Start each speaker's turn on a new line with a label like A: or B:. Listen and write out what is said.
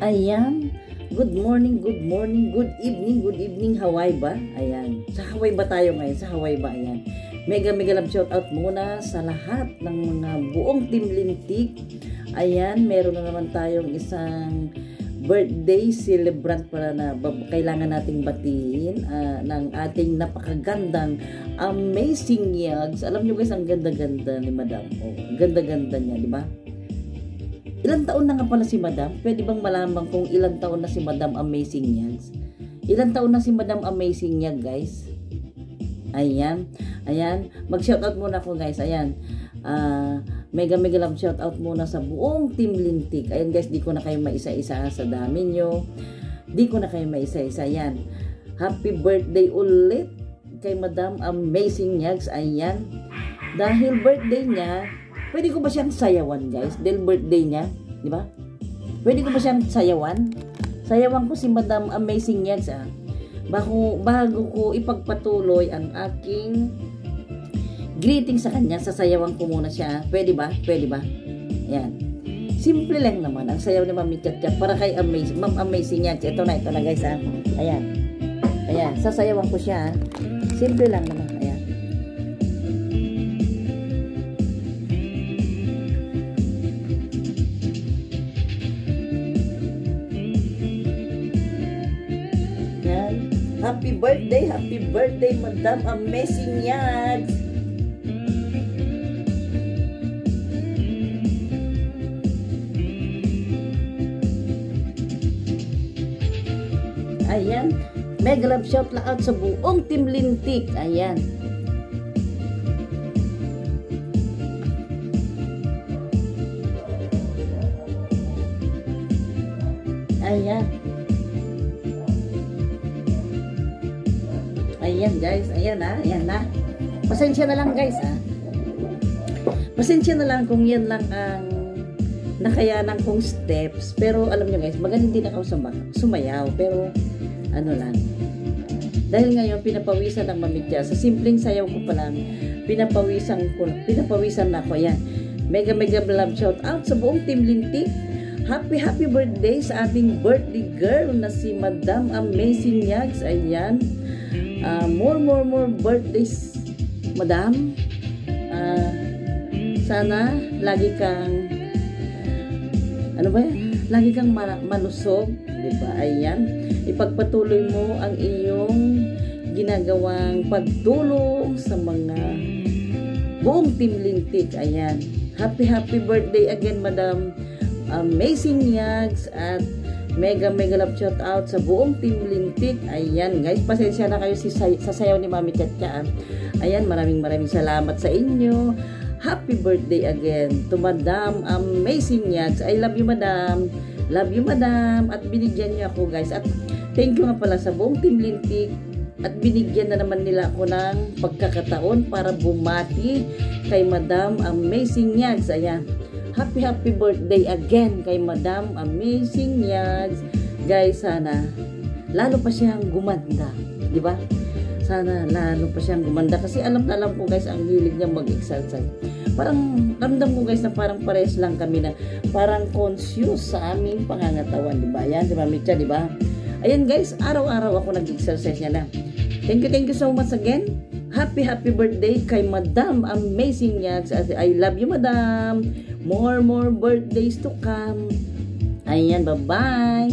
A: Ayan. Good morning, good morning, good evening, Hawaii ba? Ayan. Sa Hawaii ba tayo ngayon? Sa Hawaii ba? Ayan. Mega love shout out muna sa lahat ng mga buong Team Lintik. Ayan, meron na naman tayong isang birthday celebrant para na kailangan nating batiin ng ating napakagandang amazing yags. Alam nyo guys, ang ganda-ganda ni Madam. Oh, ganda-ganda niya, di ba? Ilang taon na nga pala si Madam? Pwede bang malaman kung ilang taon na si Madam Amazing Yags? Ilang taon na si Madam Amazing Yag, guys? Ayan. Ayan. Mag-shoutout muna ako, guys. Ayan. Mega love shoutout muna sa buong Team Lintik. Ayan, guys. Di ko na kayo maisa-isa sa dami nyo. Di ko na kayo maisa-isa. Ayan. Happy birthday ulit kay Madam Amazing Yags. Ayan. Dahil birthday niya, pwede ko ba siyang sayawan, guys? Dahil birthday niya, di ba? Pwede ko ba siyang sayawan? Sayawan ko si Madam Amazing Yags, bago ko ipagpatuloy ang aking greeting sa kanya, sasayawan ko muna siya. Pwede ba? Pwede ba? Ayan. Simple lang naman ang sayaw ni Mami Chat para kay Ma'am Amazing Yags. Ito na guys, Ayan. Ayan, sasayawan ko siya, Simple lang naman. Ayan. Happy birthday, Madam Amazing Yags. Ayan, mega love shout out sa buong Team Lintik. Ayan. Ayan. Ayan guys, ayan na. Pasensya na lang guys Pasensya na lang kung yan lang ang nakayanan kong steps. Pero alam nyo guys, maganda din ako sumayaw. Pero ano lang. Dahil ngayon pinapawisan ng mamidya. Sa simpleng sayaw ko pa lang, pinapawisan na ako. Ayan. Mega love shout out sa buong Team Lintik. Happy birthday sa ating birthday girl na si Madam Amazing Yags. Ayan. More birthdays, Madam. Sana lagi kang lagi kang malusog, di ba? Ayan, ipagpatuloy mo ang iyong ginagawang pagtulong sa mga buong Team Lintik. Ayan, happy birthday again, Madam Amazing Yags, at mega love shout out sa buong Team Lintik. Ayan guys, pasensya na kayo sa sayaw ni Mami Chatcha. Ayan, maraming salamat sa inyo. Happy birthday again to Madam Amazing Yags. I love you, Madam. Love you, Madam. At binigyan niyo ako guys. At thank you nga pala sa buong Team Lintik. At binigyan na naman nila ako ng pagkakataon para bumati kay Madam Amazing Yags. Ayan. Happy birthday again kay Madam Amazing Yags. Guys, sana lalo pa siyang gumanda, di ba? Sana lalo pa siyang gumanda kasi alam ko guys, ang hilig niya mag-exercise. Parang ramdam ko guys na parang pares lang kami na parang conscious sa aming pangangatawan, di ba? Yan, si Mami Cha, di ba? Ayan guys, araw-araw ako nag-exercise niya na. Thank you so much again. Happy birthday kay Madam Amazing Yags. I love you, Madam. More birthdays to come. Ayan, bye-bye.